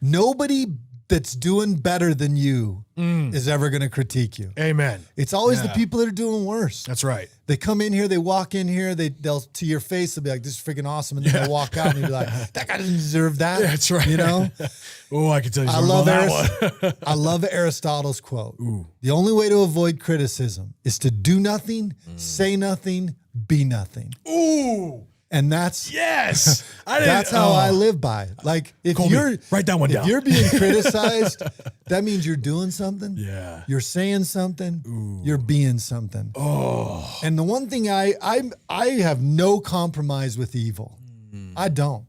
Nobody that's doing better than you is ever going to critique you. Amen. It's always the people that are doing worse. That's right. They come in here, they walk in here, they'll to your face, they'll be like, this is freaking awesome. And then they'll walk out and you'll be like, that guy doesn't deserve that. That's right. You know? Oh, I can tell you something about that one. I love Aristotle's quote. The only way to avoid criticism is to do nothing, say nothing, be nothing. Ooh. And that's that's how I live by. Like write that one down. If you're being criticized, that means you're doing something. Yeah. You're saying something. You're being something. Oh. And the one thing I have no compromise with evil. I don't.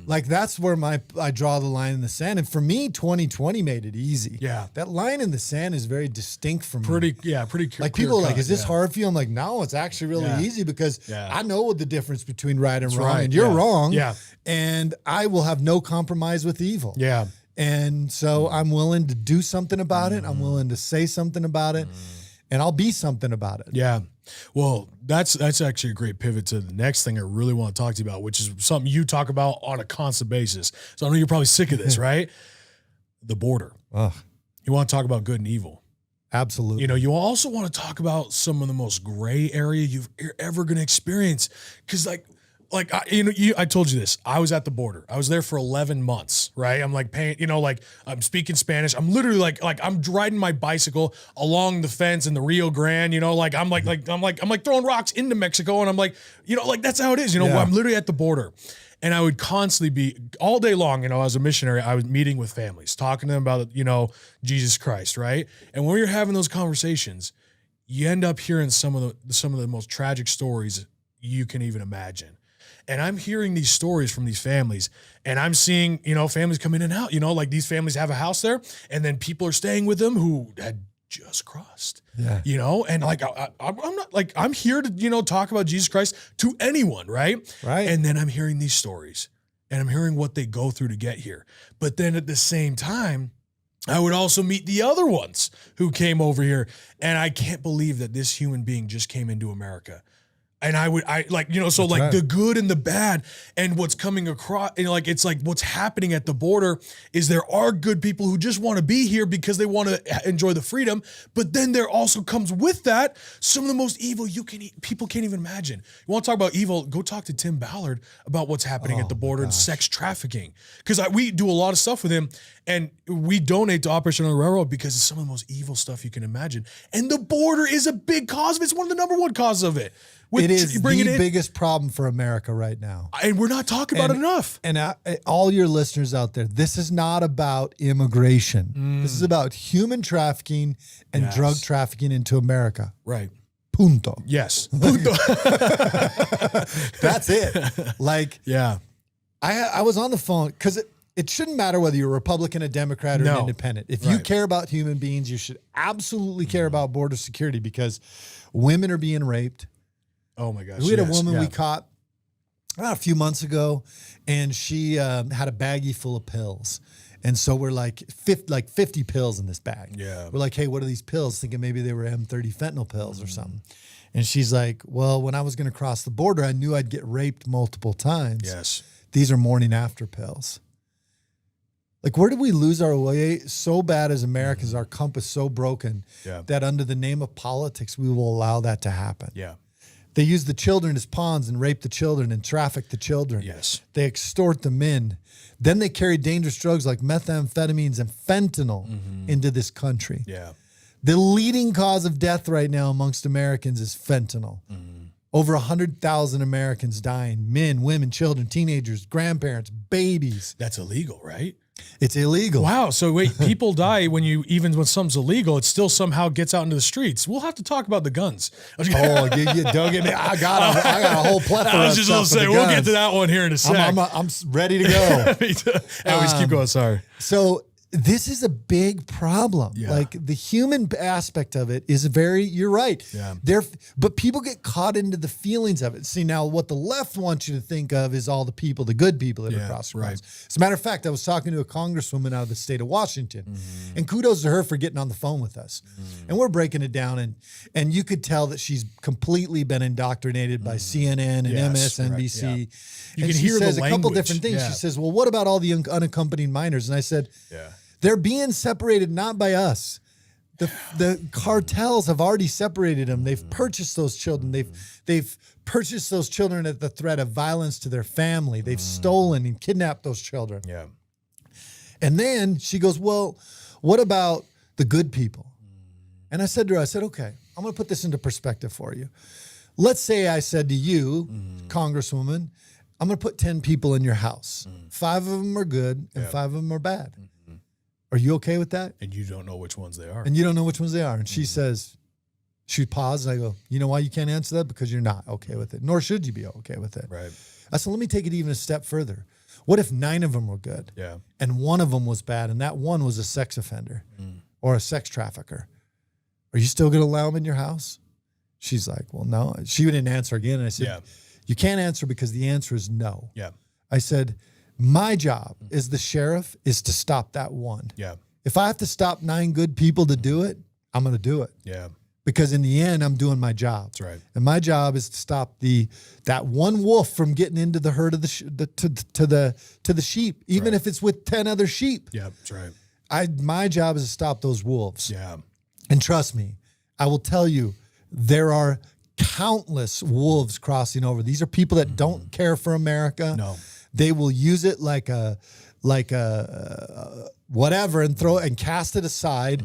Like that's where I draw the line in the sand. And for me, 2020 made it easy. Yeah. That line in the sand is very distinct from me. Pretty like people are like, is this hard for you? I'm like, no, it's actually really easy because I know what the difference between right and wrong. And you're wrong. Yeah. And I will have no compromise with evil. Yeah. And so I'm willing to do something about it. I'm willing to say something about it. And I'll be something about it. Yeah. Well, that's actually a great pivot to the next thing I really want to talk to you about, which is something you talk about on a constant basis. So I know you're probably sick of this, right? The border. Ugh. You want to talk about good and evil. Absolutely. You know, you also want to talk about some of the most gray area you're ever going to experience. Because I told you this. I was at the border. I was there for 11 months, right? I'm like paying, I'm speaking Spanish. I'm literally like I'm riding my bicycle along the fence in the Rio Grande, I'm throwing rocks into Mexico. And I'm like, that's how it is. I'm literally at the border. And I would constantly be all day long, as a missionary, I was meeting with families, talking to them about, Jesus Christ, right? And when you're having those conversations, you end up hearing some of the most tragic stories you can even imagine. And I'm hearing these stories from these families, and I'm seeing, families come in and out, these families have a house there, and then people are staying with them who had just crossed, and I'm not I'm here to, talk about Jesus Christ to anyone. Right. And then I'm hearing these stories and I'm hearing what they go through to get here. But then at the same time, I would also meet the other ones who came over here, and I can't believe that this human being just came into America. And the good and the bad and what's coming across, it's like what's happening at the border is there are good people who just want to be here because they want to enjoy the freedom. But then there also comes with that some of the most evil people can't even imagine. You want to talk about evil? Go talk to Tim Ballard about what's happening at the border and sex trafficking. Because we do a lot of stuff with him, and we donate to Operation on the Railroad because it's some of the most evil stuff you can imagine. And the border is a big cause of it. It's one of the number one causes of it. It is the biggest problem for America right now. And we're not talking about it enough. And all your listeners out there, this is not about immigration. This is about human trafficking and drug trafficking into America. Right. Punto. Yes. Punto. That's it. I was on the phone because it shouldn't matter whether you're a Republican, a Democrat, or an independent. If you care about human beings, you should absolutely care about border security because women are being raped. Oh my gosh. We had a woman we caught about a few months ago, and she had a baggie full of pills. And so we're like 50 pills in this bag. Yeah. We're like, hey, what are these pills? Thinking maybe they were M30 fentanyl pills or something. And she's like, well, when I was going to cross the border, I knew I'd get raped multiple times. Yes. These are morning after pills. Like, where did we lose our way so bad as Americans, our compass so broken that under the name of politics, we will allow that to happen? Yeah. They use the children as pawns and rape the children and traffic the children. Yes. They extort the men. Then they carry dangerous drugs like methamphetamines and fentanyl into this country. Yeah. The leading cause of death right now amongst Americans is fentanyl. Over 100,000 Americans dying, men, women, children, teenagers, grandparents, babies. That's illegal, right? It's illegal. Wow. So wait, people die even when something's illegal, it still somehow gets out into the streets. We'll have to talk about the guns. Oh, don't get me. I got a whole plethora. I was just going to say, we'll get to that one here in a sec. I'm ready to go. Anyways, keep going. Sorry. So this is a big problem. Yeah. Like the human aspect of it is you're right. Yeah. But people get caught into the feelings of it. See, now what the left wants you to think of is all the people, the good people that are crossing. Right. As a matter of fact, I was talking to a congresswoman out of the state of Washington, and kudos to her for getting on the phone with us. And we're breaking it down, and you could tell that she's completely been indoctrinated by CNN and MSNBC. Right. Yeah. You and can she hear says the a couple language. different things. Yeah. She says, well, what about all the unaccompanied minors? And I said, they're being separated not by us. The cartels have already separated them. They've purchased those children. They've purchased those children at the threat of violence to their family. They've stolen and kidnapped those children. Yeah. And then she goes, well, what about the good people? And I said to her, okay, I'm going to put this into perspective for you. Let's say I said to you, Congresswoman, I'm going to put 10 people in your house. 5 of them are good and 5 of them are bad. Are you okay with that? And you don't know which ones they are. And you don't know which ones they are. And she says, she paused, and I go, you know why you can't answer that? Because you're not okay with it, nor should you be okay with it. Right. I said, let me take it even a step further. What if 9 of them were good? Yeah. And 1 of them was bad, and that 1 was a sex offender or a sex trafficker? Are you still going to allow them in your house? She's like, well, no. She didn't answer again. And I said, you can't answer because the answer is no. Yeah. I said, my job as the sheriff is to stop that 1. Yeah. If I have to stop 9 good people to do it, I'm going to do it. Yeah. Because in the end, I'm doing my job. That's right. And my job is to stop that 1 wolf from getting into the herd of to the sheep, even if it's with 10 other sheep. Yeah, that's right. My job is to stop those wolves. Yeah. And trust me, I will tell you, there are countless wolves crossing over. These are people that don't care for America. No. They will use it like a whatever and cast it aside.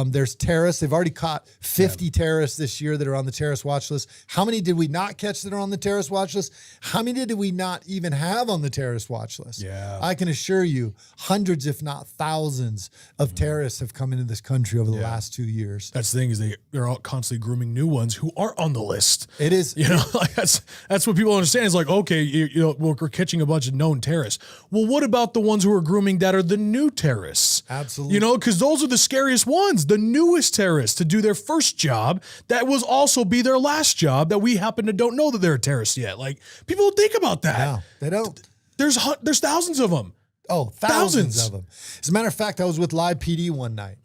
There's terrorists. They've already caught 50 terrorists this year that are on the terrorist watch list. How many did we not catch that are on the terrorist watch list? How many did we not even have on the terrorist watch list? Yeah. I can assure you hundreds, if not thousands of terrorists have come into this country over the last 2 years. That's the thing is they're all constantly grooming new ones who aren't on the list. It is. You know, like that's what people understand. It's like, okay, you know, we're catching a bunch of known terrorists. Well, what about the ones who are grooming that are the new terrorists? Absolutely. You know, because those are the scariest ones, the newest terrorists to do their first job that will also be their last job that we happen to don't know that they're a terrorist yet. Like, people don't think about that. No, they don't. There's thousands of them. Oh, thousands of them. As a matter of fact, I was with Live PD one night,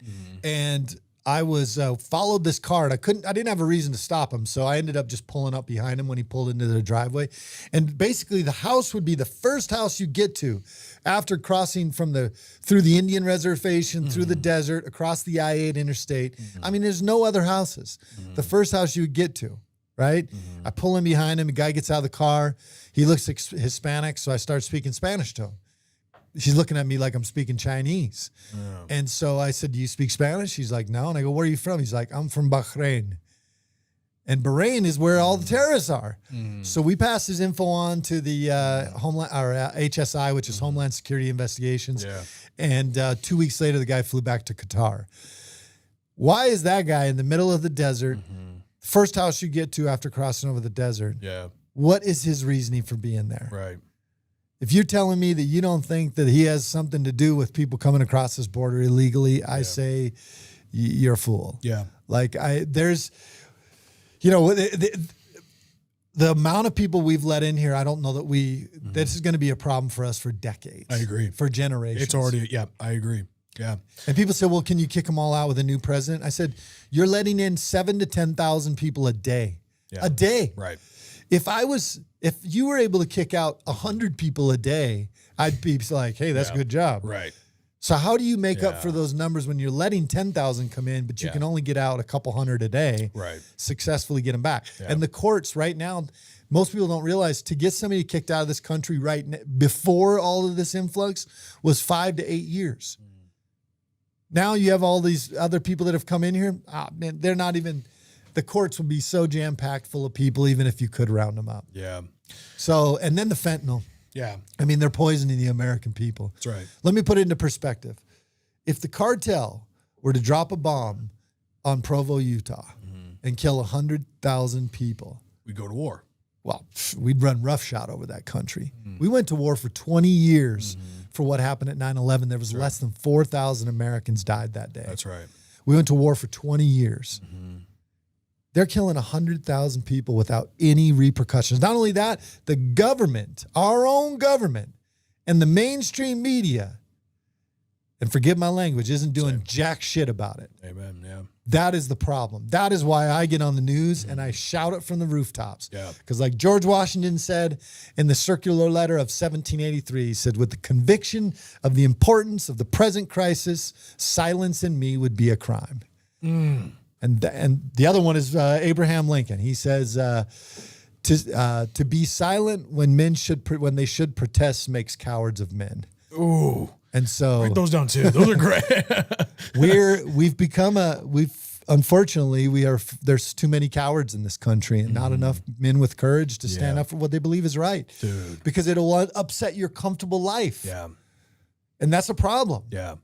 and I was followed this car, and I didn't have a reason to stop him, so I ended up just pulling up behind him when he pulled into the driveway. And basically, the house would be the first house you get to after crossing through the Indian reservation, through the desert, across the I-8 interstate. I mean, there's no other houses. The first house you would get to, right? I pull in behind him. A guy gets out of the car. He looks Hispanic, so I start speaking Spanish to him. She's looking at me like I'm speaking Chinese. Yeah. And so I said, do you speak Spanish? He's like, no. And I go, where are you from? He's like, I'm from Bahrain. And Bahrain is where all the terrorists are. So we passed his info on to the Homeland or HSI, which is Homeland Security Investigations. Yeah. And 2 weeks later, the guy flew back to Qatar. Why is that guy in the middle of the desert, first house you get to after crossing over the desert? Yeah. What is his reasoning for being there? Right. If you're telling me that you don't think that he has something to do with people coming across this border illegally, I say you're a fool. Yeah. Like there's, you know, the amount of people we've let in here, I don't know that this is going to be a problem for us for decades. I agree. For generations. It's already, I agree. Yeah. And people say, well, can you kick them all out with a new president? I said, you're letting in 7,000 to 10,000 people a day. Yeah. A day. Right. If you were able to kick out 100 people a day, I'd be like, hey, that's a good job. Right. So how do you make up for those numbers when you're letting 10,000 come in, but you can only get out a couple hundred a day, successfully get them back? Yeah. And the courts right now, most people don't realize to get somebody kicked out of this country before all of this influx was 5 to 8 years. Now you have all these other people that have come in here. Man, they're not even... The courts would be so jam-packed full of people, even if you could round them up. Yeah. So, and then the fentanyl. Yeah. I mean, they're poisoning the American people. That's right. Let me put it into perspective. If the cartel were to drop a bomb on Provo, Utah, and kill 100,000 people, we go to war. well, we'd run roughshod over that country. We went to war for 20 years for what happened at 9/11. There was less than 4,000 Americans died that day. That's right. We went to war for 20 years. They're killing 100,000 people without any repercussions. Not only that, the government, our own government, and the mainstream media, and forgive my language, isn't doing jack shit about it. Amen. Yeah. That is the problem. That is why I get on the news and I shout it from the rooftops. Yeah. Because like George Washington said in the circular letter of 1783, he said, with the conviction of the importance of the present crisis, silence in me would be a crime. And the other one is Abraham Lincoln. He says, to be silent when when they should protest makes cowards of men. Ooh. And so write those down too. Those are great. Unfortunately, there's too many cowards in this country and not enough men with courage to stand up for what they believe is right. Dude. Because it'll upset your comfortable life. Yeah. And that's a problem. Yeah.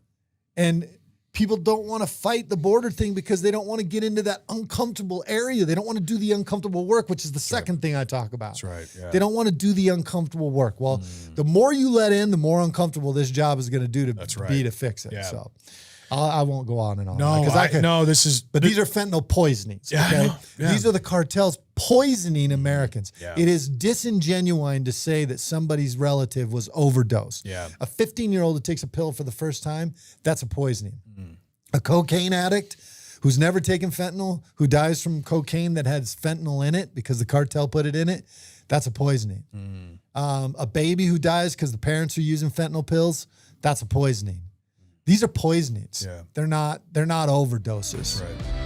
And people don't want to fight the border thing because they don't want to get into that uncomfortable area. They don't want to do the uncomfortable work, which is the second thing I talk about. That's right. Yeah. They don't want to do the uncomfortable work. Well, the more you let in, the more uncomfortable this job is going to do to fix it. Yeah. So I won't go on and on. No, these are fentanyl poisonings. Yeah, Okay, yeah. These are the cartels poisoning Americans. Yeah. It is disingenuine to say that somebody's relative was overdosed. Yeah. A 15-year-old who takes a pill for the first time, that's a poisoning. A cocaine addict who's never taken fentanyl, who dies from cocaine that has fentanyl in it because the cartel put it in it, that's a poisoning. A baby who dies because the parents are using fentanyl pills, that's a poisoning. These are poisonings. Yeah. They're not overdoses. That's right.